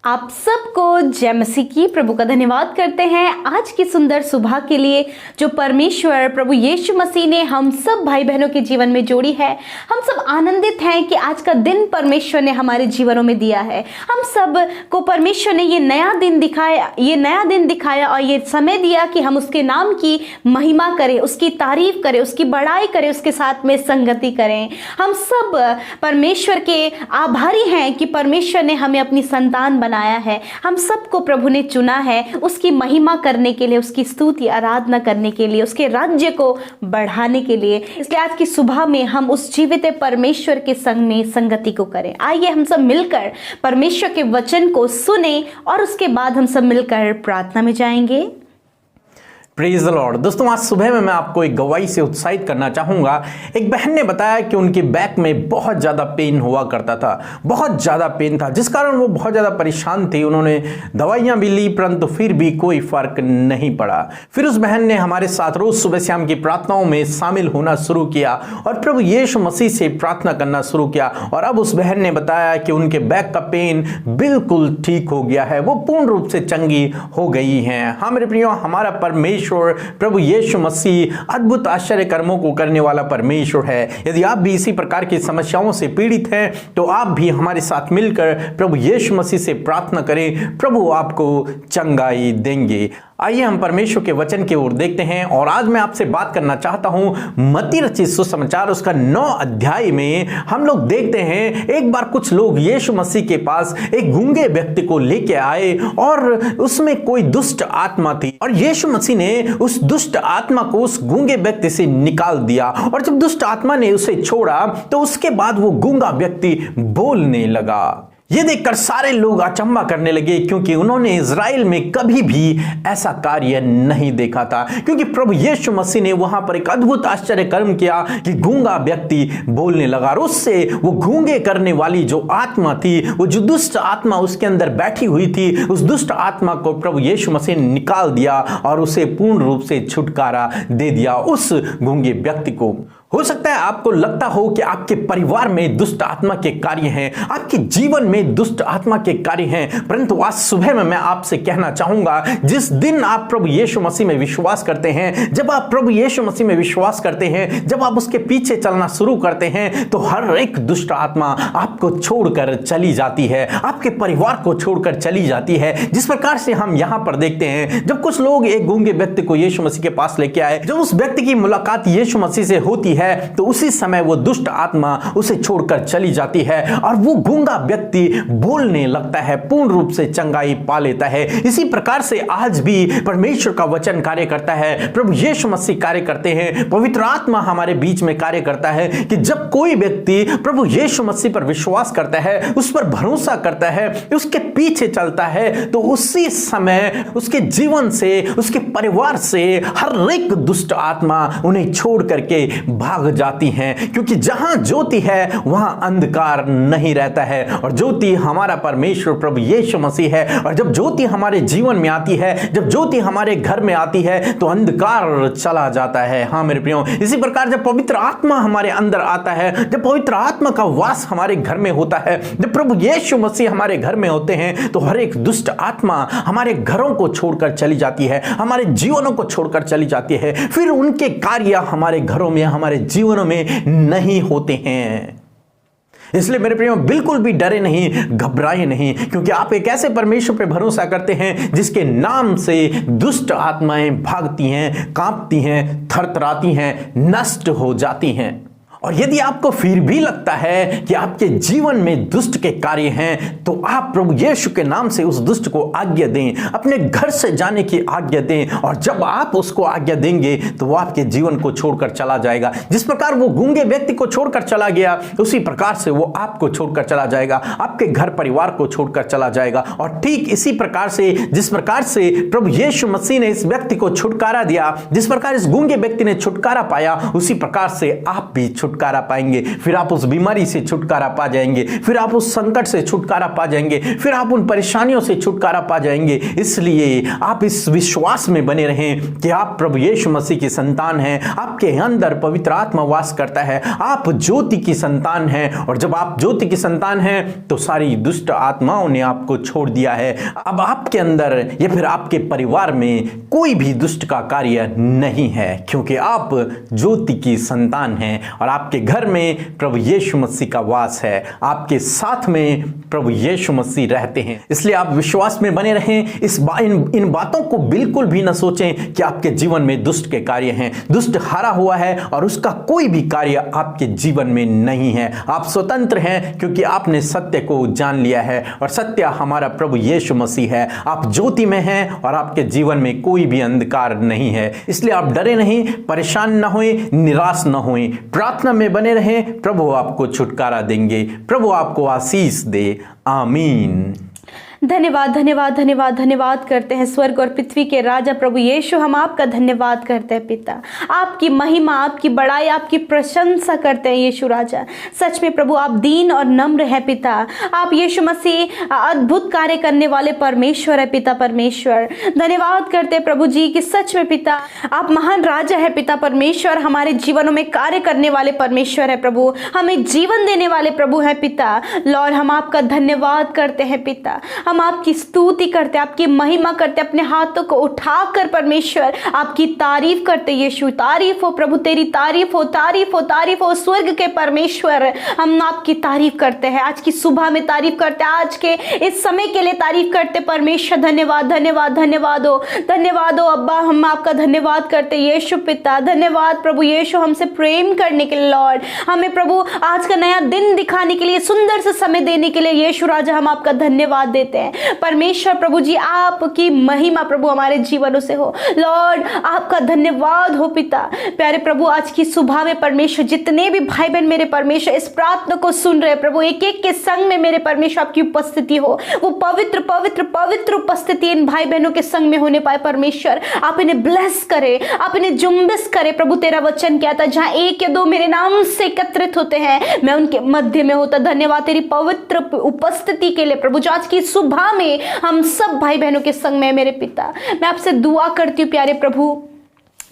आप सबको जय मसीह की। प्रभु का धन्यवाद करते हैं आज की सुंदर सुबह के लिए जो परमेश्वर प्रभु यीशु मसीह ने हम सब भाई बहनों के जीवन में जोड़ी है। हम सब आनंदित हैं कि आज का दिन परमेश्वर ने हमारे जीवनों में दिया है। हम सब को परमेश्वर ने ये नया दिन दिखाया और ये समय दिया कि हम उसके नाम की महिमा करें, उसकी तारीफ करें, उसकी बड़ाई करें, उसके साथ में संगति करें। हम सब परमेश्वर के आभारी हैं कि परमेश्वर ने हमें अपनी संतान बनाया है। हम सबको प्रभु ने चुना है उसकी महिमा करने के लिए, उसकी स्तुति आराधना करने के लिए, उसके राज्य को बढ़ाने के लिए। इसलिए आज की सुबह में हम उस जीवित परमेश्वर के संग में संगति को करें। आइए हम सब मिलकर परमेश्वर के वचन को सुने और उसके बाद हम सब मिलकर प्रार्थना में जाएंगे। Praise the Lord. दोस्तों, आज सुबह में मैं आपको एक गवाही से उत्साहित करना चाहूंगा। एक बहन ने बताया कि उनके बैक में बहुत ज़्यादा पेन हुआ करता था, बहुत ज़्यादा पेन था, जिस कारण वो बहुत ज़्यादा परेशान थी। उन्होंने दवाइयाँ भी ली परंतु फिर भी कोई फर्क नहीं पड़ा। फिर उस बहन ने हमारे साथ रोज़ सुबह शाम की प्रार्थनाओं में शामिल होना शुरू किया और प्रभु यीशु मसीह से प्रार्थना करना शुरू किया। और अब उस बहन ने बताया कि उनके बैक का पेन बिल्कुल ठीक हो गया है, वो पूर्ण रूप से चंगी हो गई हैं। हाँ मेरे प्रियो, हमारा परमेश्वर प्रभु यीशु मसीह अद्भुत आश्चर्य कर्मों को करने वाला परमेश्वर है। यदि आप भी इसी प्रकार की समस्याओं से पीड़ित हैं तो आप भी हमारे साथ मिलकर प्रभु यीशु मसीह से प्रार्थना करें, प्रभु आपको चंगाई देंगे। आइए हम परमेश्वर के वचन की ओर देखते हैं। और आज मैं आपसे बात करना चाहता हूं मत्ती रचित सुसमाचार उसका 9 अध्याय में हम लोग देखते हैं एक बार कुछ लोग यीशु मसीह के पास एक गूंगे व्यक्ति को लेके आए और उसमें कोई दुष्ट आत्मा थी और यीशु मसीह ने उस दुष्ट आत्मा को उस गूंगे व्यक्ति से निकाल दिया। और जब दुष्ट आत्मा ने उसे छोड़ा तो उसके बाद वो गूंगा व्यक्ति बोलने लगा। ये देखकर सारे लोग अचंभा करने लगे क्योंकि उन्होंने इज़राइल में कभी भी ऐसा कार्य नहीं देखा था। क्योंकि प्रभु यीशु मसीह ने वहां पर एक अद्भुत आश्चर्य कर्म किया कि गूंगा व्यक्ति बोलने लगा और उससे वो गूंगे करने वाली जो आत्मा थी, वो जो दुष्ट आत्मा उसके अंदर बैठी हुई थी, उस दुष्ट आत्मा को प्रभु यीशु मसीह ने निकाल दिया और उसे पूर्ण रूप से छुटकारा दे दिया उस गूंगे व्यक्ति को। हो सकता है आपको लगता हो कि आपके परिवार में दुष्ट आत्मा के कार्य हैं, आपके जीवन में दुष्ट आत्मा के कार्य हैं, परंतु आज सुबह में मैं आपसे कहना चाहूंगा, जिस दिन आप प्रभु यीशु मसीह में विश्वास करते हैं, जब आप प्रभु यीशु मसीह में विश्वास करते हैं, जब आप उसके पीछे चलना शुरू करते हैं तो हर एक दुष्ट आत्मा आपको छोड़कर चली जाती है, आपके परिवार को छोड़कर चली जाती है। जिस प्रकार से हम यहां पर देखते हैं, जब कुछ लोग एक गूंगे व्यक्ति को यीशु मसीह के पास लेके आए, जब उस व्यक्ति की मुलाकात यीशु मसीह से होती है तो उसी समय वो दुष्ट आत्मा उसे छोड़कर चली जाती है और वो गूंगा व्यक्ति बोलने लगता है, पूर्ण रूप से चंगाई पा लेता है। इसी प्रकार से आज भी परमेश्वर का वचन कार्य करता है, प्रभु यीशु मसीह कार्य करते हैं, पवित्र आत्मा हमारे बीच में कार्य करता है कि जब कोई व्यक्ति प्रभु यीशु मसीह पर विश्वास करता है, उस पर भरोसा करता है, उसके पीछे चलता है, तो उसी समय उसके जीवन से, उसके परिवार से हर एक दुष्ट आत्मा उन्हें छोड़ करके भाग जाती हैं। क्योंकि जहां ज्योति है वहां अंधकार नहीं रहता है और ज्योति हमारा परमेश्वर प्रभु यीशु मसीह है। और जब ज्योति हमारे जीवन में आती है, जब ज्योति हमारे घर में आती है तो अंधकार चला जाता है। हाँ मेरे प्रियो, इसी प्रकार जब पवित्र आत्मा हमारे अंदर आता है, जब पवित्र आत्मा का वास हमारे घर में होता है, जब प्रभु यीशु मसीह हमारे घर में होते हैं तो हर एक दुष्ट आत्मा हमारे घरों को छोड़कर चली जाती है, हमारे जीवनों को छोड़कर चली जाती है। फिर उनके कार्य हमारे घरों में, हमारे जीवनों में नहीं होते हैं। इसलिए मेरे प्रियो, बिल्कुल भी डरे नहीं, घबराए नहीं, क्योंकि आप एक ऐसे परमेश्वर पे भरोसा करते हैं जिसके नाम से दुष्ट आत्माएं भागती हैं, कांपती हैं, थरथराती हैं, नष्ट हो जाती हैं। और यदि आपको फिर भी लगता है कि आपके जीवन में दुष्ट के कार्य हैं तो आप प्रभु यीशु के नाम से उस दुष्ट को आज्ञा दें, अपने घर से जाने की आज्ञा दें। और जब आप उसको आज्ञा देंगे तो वो आपके जीवन को छोड़कर चला जाएगा। जिस प्रकार वो गूंगे व्यक्ति को छोड़कर चला गया उसी प्रकार से वो आपको छोड़कर चला जाएगा, आपके घर परिवार को छोड़कर चला जाएगा। और ठीक इसी प्रकार से, जिस प्रकार से प्रभु यीशु मसीह ने इस व्यक्ति को छुटकारा दिया, जिस प्रकार इस गूंगे व्यक्ति ने छुटकारा पाया, उसी प्रकार से आप भी छुटकारा पाएंगे, फिर आप उस बीमारी से छुटकारा पा जाएंगे, फिर आप उस संकट से छुटकारा पा जाएंगे, फिर आप उन परेशानियों से छुटकारा पा जाएंगे। इसलिए आप इस विश्वास में बने रहें कि आप प्रभु यीशु मसीह की संतान हैं, आपके अंदर पवित्र आत्मा वास करता है, आप ज्योति की संतान हैं, और जब आप ज्योति की संतान हैं तो सारी दुष्ट आत्माओं ने आपको छोड़ दिया है। अब आपके अंदर या फिर आपके परिवार में कोई भी दुष्ट का कार्य नहीं है, क्योंकि आप ज्योति की संतान हैं और आपके घर में प्रभु यीशु मसीह का वास है, आपके साथ में प्रभु यीशु मसीह रहते हैं। इसलिए आप विश्वास में बने रहें, इन बातों को बिल्कुल भी न सोचें कि आपके जीवन में दुष्ट के कार्य हैं। दुष्ट हारा हुआ है और उसका कोई भी कार्य आपके जीवन में नहीं है। आप स्वतंत्र हैं क्योंकि आपने सत्य को जान लिया है, और सत्य हमारा प्रभु यीशु मसीह है। आप ज्योति में हैं और आपके जीवन में कोई भी अंधकार नहीं है। इसलिए आप डरे नहीं, परेशान न होएं, निराश न होएं, प्रार्थना में बने रहें। प्रभु आपको छुटकारा देंगे, प्रभु आपको आशीष दे। आमीन। धन्यवाद धन्यवाद धन्यवाद धन्यवाद करते हैं स्वर्ग और पृथ्वी के राजा प्रभु यीशु, हम आपका धन्यवाद करते हैं पिता, आपकी महिमा, आपकी बड़ाई, आपकी प्रशंसा करते हैं यीशु राजा। सच में प्रभु आप दीन और नम्र हैं पिता, आप यीशु मसीह अद्भुत कार्य करने वाले परमेश्वर है पिता परमेश्वर। धन्यवाद करते हैं प्रभु जी कि सच में पिता आप महान राजा है पिता परमेश्वर, हमारे जीवनों में कार्य करने वाले परमेश्वर है प्रभु, हमें जीवन देने वाले प्रभु है पिता। लॉर्ड हम आपका धन्यवाद करते हैं पिता, हम आपकी स्तुति करते, आपकी महिमा करते, अपने हाथों को उठाकर परमेश्वर आपकी तारीफ करते। यीशु तारीफ हो प्रभु, तेरी तारीफ हो, तारीफ हो, तारीफ हो स्वर्ग के परमेश्वर, हम आपकी तारीफ करते हैं। आज की सुबह में तारीफ करते, आज के इस समय के लिए तारीफ करते परमेश्वर। धन्यवाद धन्यवाद धन्यवाद हो अब्बा, हम आपका धन्यवाद करते यीशु पिता। धन्यवाद प्रभु यीशु हमसे प्रेम करने के लिए लॉर्ड, हमें प्रभु आज का नया दिन दिखाने के लिए, सुंदर से समय देने के लिए यीशु राजा हम आपका धन्यवाद देते हैं परमेश्वर। प्रभु जी आपकी महिमा प्रभु हमारे जीवनों से हो लॉर्ड, आपका धन्यवाद हो पिता। प्यारे प्रभु आज की सुबह में परमेश्वर जितने भी भाई बहन मेरे परमेश्वर इस प्रार्थना को सुन रहे प्रभु, एक एक के संग में मेरे परमेश्वर आपकी उपस्थिति हो, वो पवित्र पवित्र पवित्र उपस्थिति इन भाई बहनों के संग में होने पाए परमेश्वर। आप इन्हें ब्लेस करे, आप इन्हें जुम्बिस करे प्रभु। तेरा वचन क्या था, जहां एक या दो मेरे नाम से एकत्रित होते हैं मैं उनके मध्य में होता। धन्यवाद तेरी पवित्र उपस्थिति के लिए प्रभु, जो आज की सुबह में हम सब भाई बहनों के संग में मेरे पिता। मैं आपसे दुआ करती हूँ प्यारे प्रभु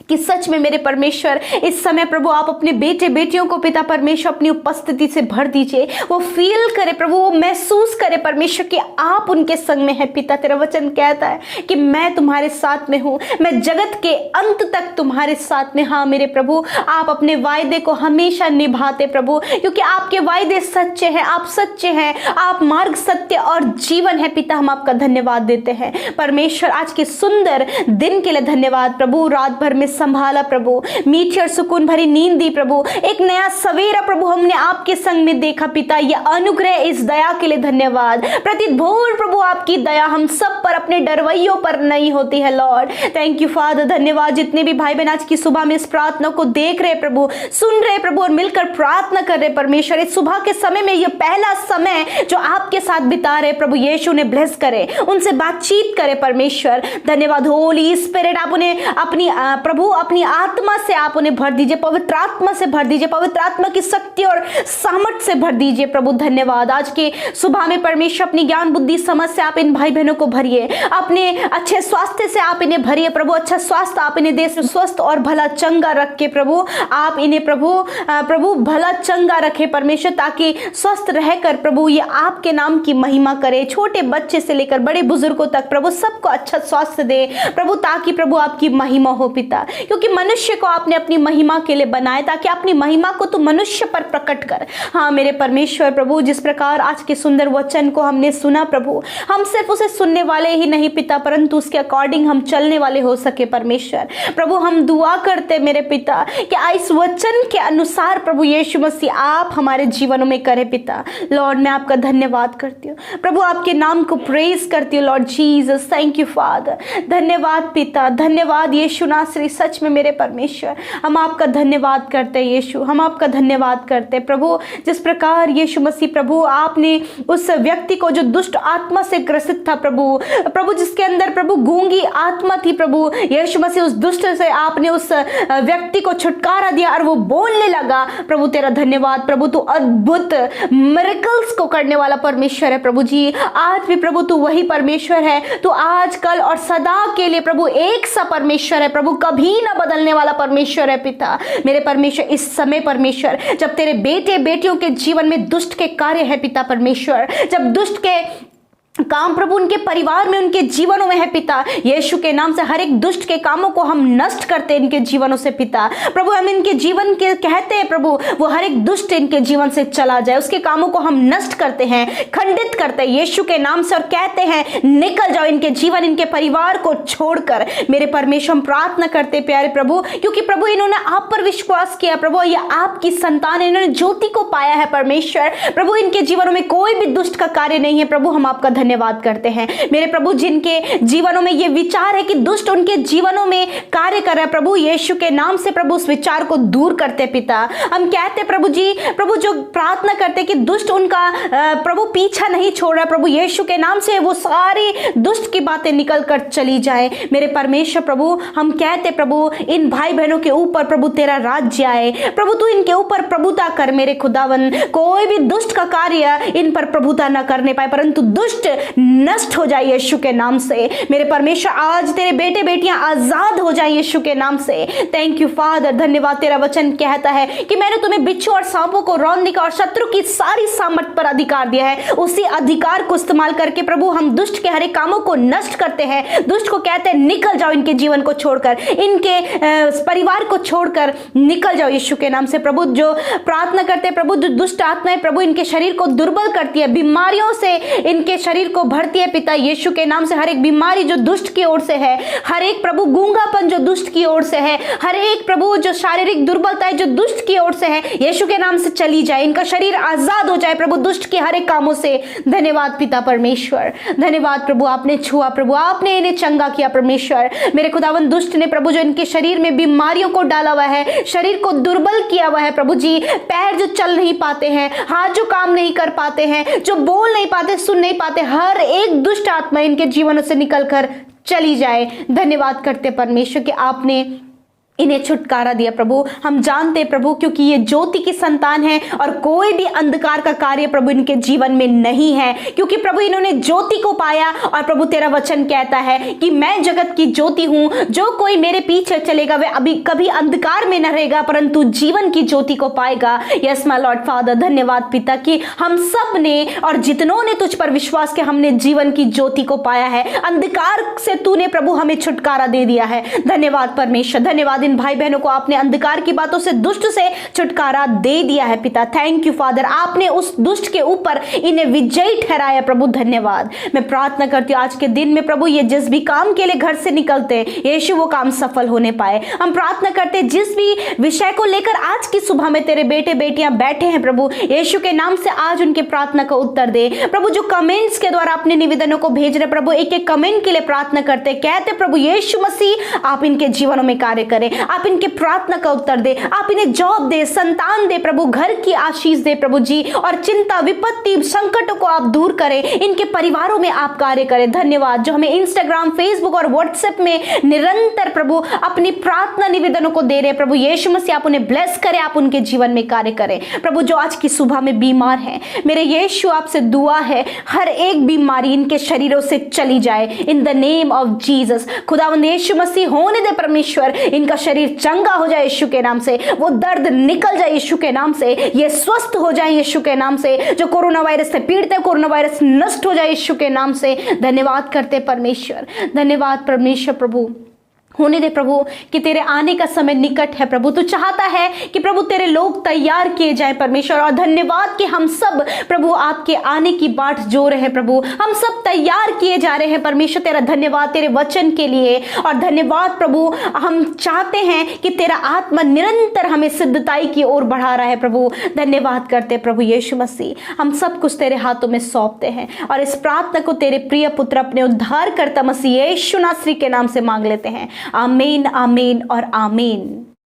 कि सच में मेरे परमेश्वर इस समय प्रभु आप अपने बेटे बेटियों को पिता परमेश्वर अपनी उपस्थिति से भर दीजिए, वो फील करे प्रभु, वो महसूस करे परमेश्वर कि आप उनके संग में है पिता। तेरा वचन कहता है कि मैं तुम्हारे साथ में हूँ, मैं जगत के अंत तक तुम्हारे साथ में। हाँ मेरे प्रभु, आप अपने वायदे को हमेशा निभाते प्रभु, क्योंकि आपके वायदे सच्चे हैं, आप सच्चे हैं, आप मार्ग सत्य और जीवन है पिता। हम आपका धन्यवाद देते हैं परमेश्वर आज के सुंदर दिन के लिए। धन्यवाद प्रभु, रात भर में संभाला प्रभु, मीठी और सुकून भरी नींद दी प्रभु, एक नया सवेरा प्रभु हमने आपके संग में देखा पिता। ये अनुग्रह इस दया के लिए धन्यवाद। प्रति भोर प्रभु आपकी दया हम सब पर, अपने डरवैयों पर नहीं होती है लॉर्ड। Thank you father. धन्यवाद जितने भी भाई बहन आज की सुबह में इस प्रार्थना को देख रहे प्रभु, सुन रहे प्रभु और मिलकर प्रार्थना कर रहे परमेश्वर, इस सुबह के समय में ये पहला समय जो आपके साथ बिता रहे प्रभु यीशु ने ब्लेस करे, उनसे बातचीत करे परमेश्वर। धन्यवाद होली स्पिरिट, आप उन्हें अपनी प्रभु अपनी आत्मा से आप उन्हें भर दीजिए, पवित्र आत्मा से भर दीजिए, पवित्र आत्मा की शक्ति और सामर्थ से भर दीजिए प्रभु। धन्यवाद आज के सुबह में परमेश्वर अपनी ज्ञान बुद्धि समझ से आप इन भाई बहनों को भरिए, अपने अच्छे स्वास्थ्य से आप इन्हें भरिए प्रभु। अच्छा स्वास्थ्य आप इन्हें दे, स्वस्थ और भला चंगा रख के प्रभु आप इन्हें प्रभु भला चंगा रखे परमेश्वर, ताकि स्वस्थ रहकर प्रभु ये आपके नाम की महिमा करे। छोटे बच्चे से लेकर बड़े बुजुर्गों तक प्रभु सबको अच्छा स्वास्थ्य दे प्रभु, ताकि प्रभु आपकी महिमा हो पिता। क्योंकि मनुष्य को आपने अपनी महिमा के लिए बनाया, ताकि अपनी महिमा को तो मनुष्य पर प्रकट कर। हाँ मेरे परमेश्वर प्रभु, जिस प्रकार आज के सुंदर वचन को हमने सुना प्रभु, हम सिर्फ उसे सुनने वाले ही नहीं पिता, परंतु उसके अकॉर्डिंग हम चलने वाले हो सके परमेश्वर। प्रभु हम दुआ करते मेरे पिता कि इस वचन के अनुसार प्रभु यीशु मसीह आप हमारे जीवनों में करे पिता। लॉर्ड मैं आपका धन्यवाद करती हूँ प्रभु, आपके नाम को प्रेज करती हूँ Lord Jesus. Thank you father. धन्यवाद पिता, धन्यवाद यीशु नासरी सच में मेरे परमेश्वर हम आपका धन्यवाद करते हैं यीशु, हम आपका धन्यवाद करते हैं प्रभु। जिस प्रकार यीशु मसीह प्रभु आपने उस व्यक्ति को जो दुष्ट आत्मा से ग्रसित था प्रभु जिसके अंदर प्रभु गूंगी आत्मा थी प्रभु यीशु मसीह, उस दुष्ट से आपने उस व्यक्ति को छुटकारा दिया और वो बोलने लगा। प्रभु तेरा धन्यवाद प्रभु, तू अद्भुत मिरेकल्स को करने वाला परमेश्वर है प्रभु जी। आज भी प्रभु तू वही परमेश्वर है, तू आज कल और सदा के लिए प्रभु एक सा परमेश्वर है प्रभु, कभी ना बदलने वाला परमेश्वर है पिता मेरे परमेश्वर। इस समय परमेश्वर जब तेरे बेटे बेटियों के जीवन में दुष्ट के कार्य है पिता परमेश्वर, जब दुष्ट के काम प्रभु उनके परिवार में उनके जीवनों में है पिता, यीशु के नाम से हर एक दुष्ट के कामों को हम नष्ट करते हैं इनके जीवनों से पिता प्रभु। हम इनके जीवन के कहते हैं प्रभु वो हर एक दुष्ट इनके जीवन से चला जाए, उसके कामों को हम नष्ट करते हैं, खंडित करते हैं यीशु के नाम से और कहते हैं निकल जाओ इनके जीवन इनके परिवार को छोड़कर मेरे परमेश्वर। हम प्रार्थना करते प्यारे प्रभु, क्योंकि प्रभु इन्होंने आप पर विश्वास किया प्रभु, ये आपकी संतान है, इन्होंने ज्योति को पाया है परमेश्वर प्रभु। इनके जीवनों में कोई भी दुष्ट का कार्य नहीं है प्रभु, हम आपका धन्यवाद करते हैं मेरे प्रभु। जिनके जीवनों में ये विचार है कि दुष्ट उनके जीवनों में कार्य कर रहा है प्रभु, यीशु के नाम से प्रभु उस विचार को दूर करते पिता। हम कहते प्रभु जी प्रभु जो प्रार्थना करते कि दुष्ट उनका प्रभु पीछा नहीं छोड़ रहा प्रभु, यीशु के नाम से वो सारी दुष्ट की बातें निकल कर चली जाए मेरे परमेश्वर प्रभु। हम कहते प्रभु इन भाई बहनों के ऊपर प्रभु तेरा राज्य आए प्रभु, तू इनके ऊपर प्रभुता कर मेरे खुदावन। कोई भी दुष्ट का कार्य इन पर प्रभुता न करने पाए, परंतु दुष्ट नष्ट हो जाए यीशु के नाम से मेरे परमेश्वर। आज तेरे बेटे बेटियां आजाद हो जाए यीशु के नाम से। थैंक यू फादर, धन्यवाद। तेरा वचन कहता है कि मैंने तुम्हें बिच्छू और सांपों को रौंदने का और शत्रु की सारी सामर्थ पर अधिकार दिया है। उसी अधिकार को इस्तेमाल करके प्रभु हम दुष्ट के हर एक कामों को नष्ट करते हैं। दुष्ट को कहते हैं निकल जाओ इनके जीवन को छोड़कर, इनके परिवार को छोड़कर निकल जाओ यीशु के नाम से प्रभु। जो प्रार्थना करते प्रभु जो दुष्ट आत्माएं प्रभु इनके शरीर को दुर्बल करती है, बीमारियों से इनके शरीर को भरती है पिता यीशु के नाम से। हर एक बीमारी जो दुष्ट की ओर से है, हर एक प्रभु गूंगापन जो दुष्ट की ओर से है, हर एक प्रभु जो शारीरिक दुर्बलता है जो दुष्ट की ओर से है, यीशु के नाम से चली जाए, इनका शरीर आजाद हो जाए प्रभु दुष्ट के हर एक कामों से। धन्यवाद पिता परमेश्वर, धन्यवाद प्रभु आपने छुआ प्रभु, आपने इन्हें चंगा किया परमेश्वर मेरे खुदावन। दुष्ट ने प्रभु जो इनके शरीर में बीमारियों को डाला हुआ है, शरीर को दुर्बल किया हुआ है प्रभु जी, पैर जो चल नहीं पाते हैं, हाथ जो काम नहीं कर पाते हैं, जो बोल नहीं पाते, सुन नहीं पाते, हर एक दुष्ट आत्मा इनके जीवनों से निकलकर चली जाए। धन्यवाद करते परमेश्वर कि आपने इन्हें छुटकारा दिया प्रभु। हम जानते प्रभु क्योंकि ये ज्योति की संतान है और कोई भी अंधकार का कार्य प्रभु इनके जीवन में नहीं है, क्योंकि प्रभु इन्होंने ज्योति को पाया। और प्रभु तेरा वचन कहता है कि मैं जगत की ज्योति हूं, जो कोई मेरे पीछे चलेगा वह अभी कभी अंधकार में न रहेगा परंतु जीवन की ज्योति को पाएगा। यस माय लॉर्ड फादर, धन्यवाद पिता कि हम सब ने और जितनों ने तुझ पर विश्वास किया हमने जीवन की ज्योति को पाया है। अंधकार से तूने प्रभु हमें छुटकारा दे दिया है। धन्यवाद परमेश्वर, धन्यवाद इन भाई बहनों को आपने अंधकार की बातों से दुष्ट से छुटकारा दे दिया है पिता। थैंक यू फादर, आपने उस दुष्ट के ऊपर इन्हें विजयी ठहराया प्रभु। धन्यवाद। मैं प्रार्थना करती हूँ आज के दिन में प्रभु ये जिस भी काम के लिए घर से निकलते हैं यीशु वो काम सफल होने पाए। हम प्रार्थना करते हैं जिस भी विषय को लेकर आज की सुबह में तेरे बेटे बेटियां बैठे हैं प्रभु यीशु के नाम से आज उनके प्रार्थना का उत्तर दे प्रभु। जो कमेंट्स के द्वारा अपने निवेदनों को भेज रहे प्रभु, एक एक कमेंट के लिए प्रार्थना करते कहते प्रभु यीशु मसीह आप इनके जीवनों में कार्य करें, आप इनके प्रार्थना का उत्तर दे, आप इन्हें जॉब दे, संतान दे प्रभु, घर की आशीष दे प्रभु जी, और चिंता विपत्ति संकटों को आप दूर करें, इनके परिवारों में आप कार्य करें। धन्यवाद जो हमें इंस्टाग्राम, फेसबुक और व्हाट्सएप में निरंतर प्रभु अपनी प्रार्थना निवेदनों को दे रहे प्रभु यीशु मसीह आप उन्हें ब्लेस करें, आप उनके जीवन में कार्य करें प्रभु। जो आज की सुबह में बीमार हैं मेरे यीशु आपसे दुआ है हर एक बीमारी इनके शरीरों से चली जाए in the name of Jesus. खुदावंद यीशु मसीह होने दे परमेश्वर, इनका शरीर चंगा हो जाए यीशु के नाम से, वो दर्द निकल जाए यीशु के नाम से, ये स्वस्थ हो जाए यीशु के नाम से। जो कोरोना वायरस से पीड़ित है कोरोना वायरस नष्ट हो जाए यीशु के नाम से। धन्यवाद करते परमेश्वर, धन्यवाद परमेश्वर प्रभु। होने दे प्रभु कि तेरे आने का समय निकट है प्रभु। तू चाहता है कि प्रभु तेरे लोग तैयार किए जाएं परमेश्वर, और धन्यवाद कि हम सब प्रभु आपके आने की बाट जो रहे हैं प्रभु, हम सब तैयार किए जा रहे हैं परमेश्वर। तेरा धन्यवाद तेरे वचन के लिए, और धन्यवाद प्रभु हम चाहते हैं कि तेरा आत्मा निरंतर हमें सिद्धताई की ओर बढ़ा रहा है प्रभु। धन्यवाद करते प्रभु यीशु मसीह, हम सब कुछ तेरे हाथों में सौंपते हैं और इस प्रार्थना को तेरे प्रिय पुत्र अपने उद्धारकर्ता मसीह यीशु नासरी के नाम से मांग लेते हैं। आमीन, आमीन और आमीन।